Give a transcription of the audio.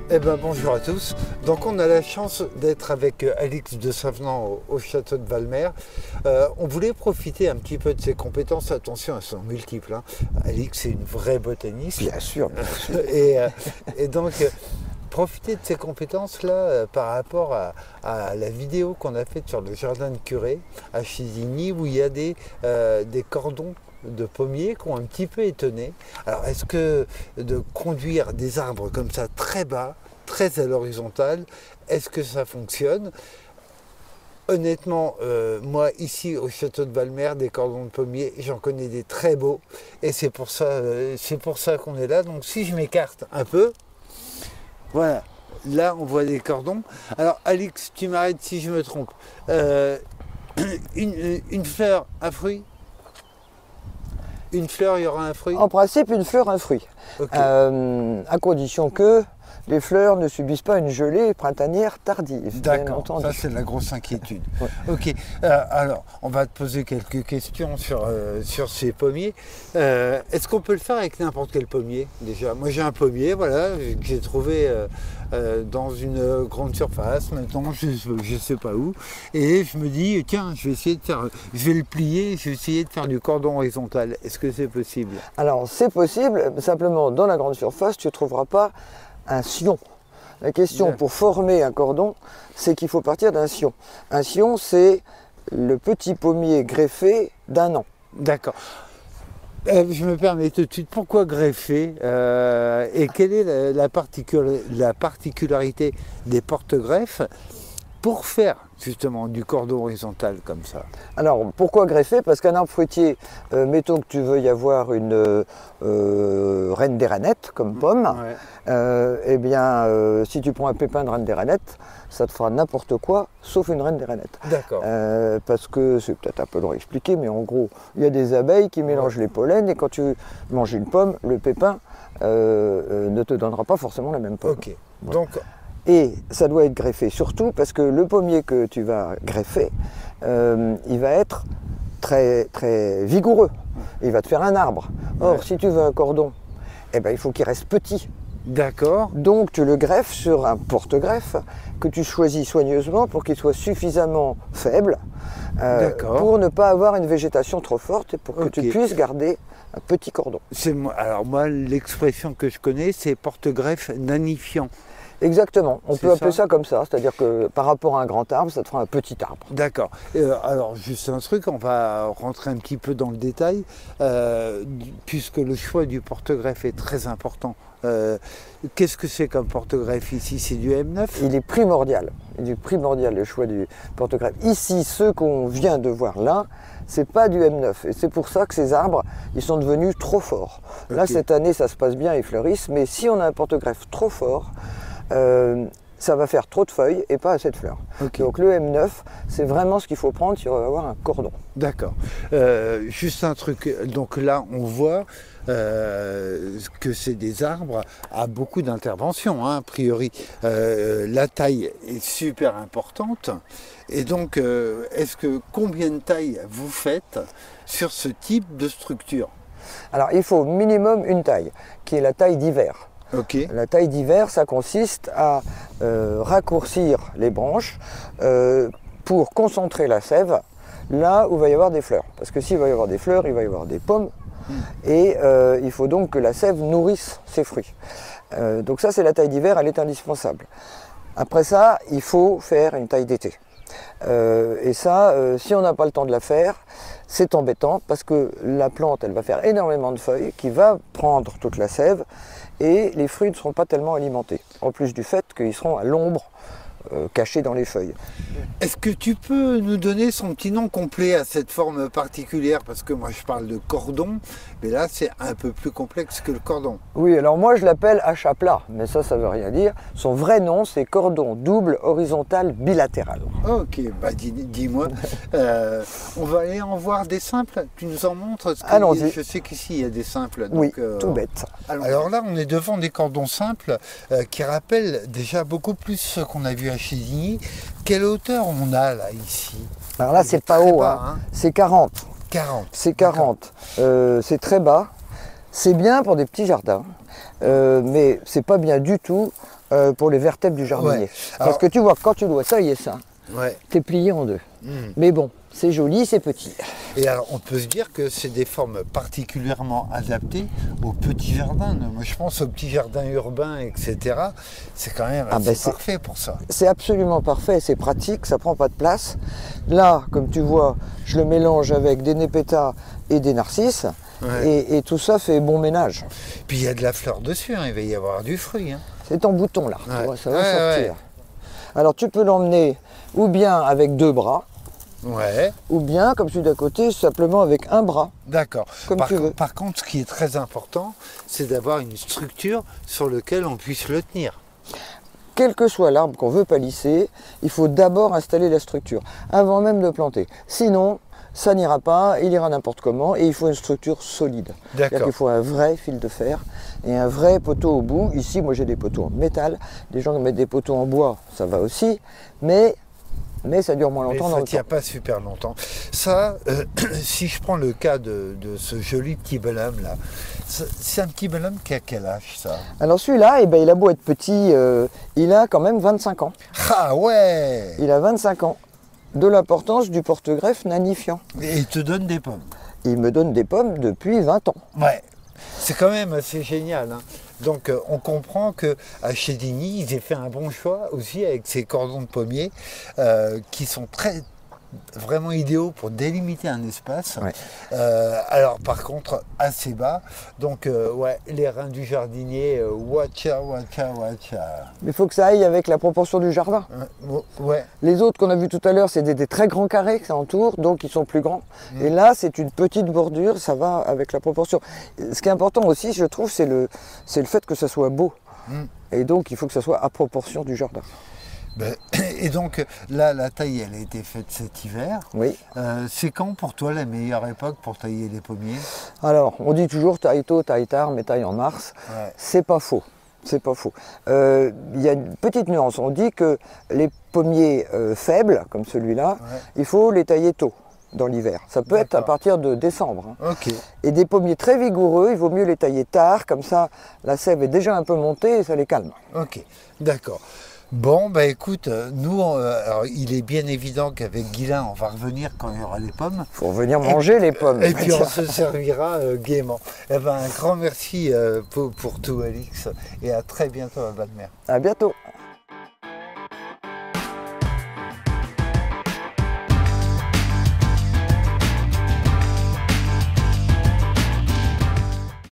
Eh ben bonjour à tous. Donc on a la chance d'être avec Alix de Savenant au château de Valmer. On voulait profiter un petit peu de ses compétences. Attention, elles sont multiples, hein. Alix est une vraie botaniste. Bien sûr. Et donc profiter de ses compétences là par rapport à la vidéo qu'on a faite sur le jardin de Curé à Chisigny où il y a des cordons de pommiers qui ont un petit peu étonné. Alors est-ce que de conduire des arbres comme ça très bas, très à l'horizontale, est-ce que ça fonctionne? Honnêtement, moi ici au château de Valmer, des cordons de pommiers, j'en connais des très beaux et c'est pour ça qu'on est là. Donc si je m'écarte un peu, voilà, là on voit des cordons. Alors Alix, tu m'arrêtes si je me trompe. Une fleur, un fruit? Une fleur, il y aura un fruit? En principe, une fleur, un fruit. Okay. À condition que les fleurs ne subissent pas une gelée printanière tardive. D'accord, ça c'est la grosse inquiétude. Ouais. Ok, alors on va te poser quelques questions sur ces pommiers. Est-ce qu'on peut le faire avec n'importe quel pommier déjà? Moi j'ai un pommier, voilà, que j'ai trouvé dans une grande surface, maintenant je ne sais pas où, et je me dis tiens, je vais le plier, je vais essayer de faire du cordon horizontal. Est-ce que c'est possible? Alors c'est possible, simplement dans la grande surface tu ne trouveras pas un sillon. La question pour former un cordon, c'est qu'il faut partir d'un sillon. Un sillon, c'est le petit pommier greffé d'un an. D'accord. Je me permets tout de suite, pourquoi greffer et quelle est la particularité des porte-greffes pour faire justement du cordon horizontal comme ça? Alors pourquoi greffer? Parce qu'un arbre fruitier, mettons que tu veuilles avoir une reine des ranettes comme pomme, ouais. Eh bien si tu prends un pépin de reine des ranettes, ça te fera n'importe quoi sauf une reine des ranettes. D'accord. Parce que c'est peut-être un peu long à expliquer, mais en gros il y a des abeilles qui mélangent les pollens et quand tu manges une pomme, le pépin ne te donnera pas forcément la même pomme. Ok. Voilà. Donc et ça doit être greffé, surtout parce que le pommier que tu vas greffer, il va être très, très vigoureux. Il va te faire un arbre. Or, ouais. Si tu veux un cordon, eh ben, il faut qu'il reste petit. D'accord. Donc, tu le greffes sur un porte-greffe que tu choisis soigneusement pour qu'il soit suffisamment faible pour ne pas avoir une végétation trop forte et pour que tu puisses garder un petit cordon. Alors moi, l'expression que je connais, c'est porte-greffe nanifiant. Exactement, on peut appeler ça comme ça, c'est-à-dire que par rapport à un grand arbre, ça te fera un petit arbre. D'accord. Alors juste un truc, on va rentrer un petit peu dans le détail, puisque le choix du porte-greffe est très important. Qu'est-ce que c'est comme porte-greffe ici? C'est du M9? Il est primordial le choix du porte-greffe. Ici, ceux qu'on vient de voir là, c'est pas du M9 et c'est pour ça que ces arbres, ils sont devenus trop forts. Okay. Là, cette année, ça se passe bien, ils fleurissent, mais si on a un porte-greffe trop fort, ça va faire trop de feuilles et pas assez de fleurs. Okay. Donc le M9, c'est vraiment ce qu'il faut prendre si on veut avoir un cordon. D'accord. Juste un truc, donc là on voit que c'est des arbres à beaucoup d'interventions, hein, a priori. La taille est super importante. Et donc, combien de tailles vous faites sur ce type de structure? Alors il faut minimum une taille, qui est la taille d'hiver. Okay. La taille d'hiver, ça consiste à raccourcir les branches pour concentrer la sève là où il va y avoir des fleurs. Parce que s'il va y avoir des fleurs, il va y avoir des pommes. Et il faut donc que la sève nourrisse ses fruits. Donc ça, c'est la taille d'hiver, elle est indispensable. Après ça, il faut faire une taille d'été. Et ça, si on n'a pas le temps de la faire, c'est embêtant parce que la plante, elle va faire énormément de feuilles qui va prendre toute la sève et les fruits ne seront pas tellement alimentés. En plus du fait qu'ils seront à l'ombre, cachés dans les feuilles. Est-ce que tu peux nous donner son petit nom complet à cette forme particulière? Parce que moi je parle de cordon, mais là c'est un peu plus complexe que le cordon. Oui, alors moi je l'appelle achat plat, mais ça veut rien dire. Son vrai nom c'est cordon double horizontal bilatéral. Ok, bah dis-moi. On va aller en voir des simples. Tu nous en montres? Allons-y. Je sais qu'ici il y a des simples. Donc, oui, tout bête. Alors là on est devant des cordons simples qui rappellent déjà beaucoup plus ce qu'on a vu à Chisigny. Quelle hauteur on a là ici? Alors là c'est pas haut, bas, hein. C'est 40. 40. C'est 40. C'est très bas. C'est bien pour des petits jardins, mais c'est pas bien du tout pour les vertèbres du jardinier. Ouais. Parce Alors- que tu vois, quand tu dois tailler ça, Ouais. t'es plié en deux. Mm. Mais bon, c'est joli, c'est petit. Et alors, on peut se dire que c'est des formes particulièrement adaptées aux petits jardins. Moi, je pense aux petits jardins urbains, etc. C'est quand même Ah ben, c'est- parfait pour ça. C'est absolument parfait, c'est pratique, ça prend pas de place. Là, comme tu vois, je le mélange avec des népétas et des narcisses. Ouais. Et tout ça fait bon ménage. Puis il y a de la fleur dessus, hein. Il va y avoir du fruit. Hein. C'est en bouton là, tu Ouais. vois, ça va Ouais, sortir. ouais. Alors tu peux l'emmener ou bien avec 2 bras, Ouais, ou bien, comme celui d'à côté, simplement avec un bras. d'accord. Comme tu veux. Par contre, ce qui est très important, c'est d'avoir une structure sur laquelle on puisse le tenir. Quel que soit l'arbre qu'on veut palisser, il faut d'abord installer la structure, avant même de planter. Sinon, ça n'ira pas, il ira n'importe comment, et il faut une structure solide. C'est-à-dire D'accord. qu'il faut un vrai fil de fer et un vrai poteau au bout. Ici, moi j'ai des poteaux en métal, des gens qui mettent des poteaux en bois, ça va aussi, mais ça dure moins Mais longtemps dans ça le ne tient temps. pas super longtemps. Ça, si je prends le cas de ce joli petit bonhomme là, c'est un petit bonhomme qui a quel âge ça? Alors celui-là, eh ben, il a beau être petit, il a quand même 25 ans. Ah ouais! Il a 25 ans. De l'importance du porte-greffe nanifiant. Et il te donne des pommes. Il me donne des pommes depuis 20 ans. Ouais, c'est quand même assez génial. Hein. Donc on comprend que à Chédigny, ils aient fait un bon choix aussi avec ces cordons de pommiers qui sont vraiment idéaux pour délimiter un espace. Ouais. Alors par contre assez bas. Donc ouais, les reins du jardinier, watcha, watcha, watcha. Mais il faut que ça aille avec la proportion du jardin. Ouais, Les autres qu'on a vus tout à l'heure, c'est des très grands carrés que ça entoure, donc ils sont plus grands. Et là, c'est une petite bordure, ça va avec la proportion. Ce qui est important aussi, je trouve, c'est le fait que ça soit beau. Et donc, il faut que ça soit à proportion du jardin. ben, et donc là, la taille, elle a été faite cet hiver. Oui. C'est quand pour toi la meilleure époque pour tailler les pommiers? Alors, on dit toujours taille tôt, taille tard, mais taille en mars. Ouais. C'est pas faux. C'est pas faux. Il y a une petite nuance. On dit que les pommiers faibles, comme celui-là, Ouais. il faut les tailler tôt dans l'hiver. Ça peut être à D'accord. partir de décembre. Hein. Ok. Et des pommiers très vigoureux, il vaut mieux les tailler tard, comme ça la sève est déjà un peu montée et ça les calme. Ok, d'accord. Bon, bah écoute, nous, alors, il est bien évident qu'avec Guylain, on va revenir quand il y aura les pommes. Il faut venir manger les pommes. Et puis on se servira gaiement. Eh ben, un grand merci pour tout, Alix, et à très bientôt à Valmer. À bientôt.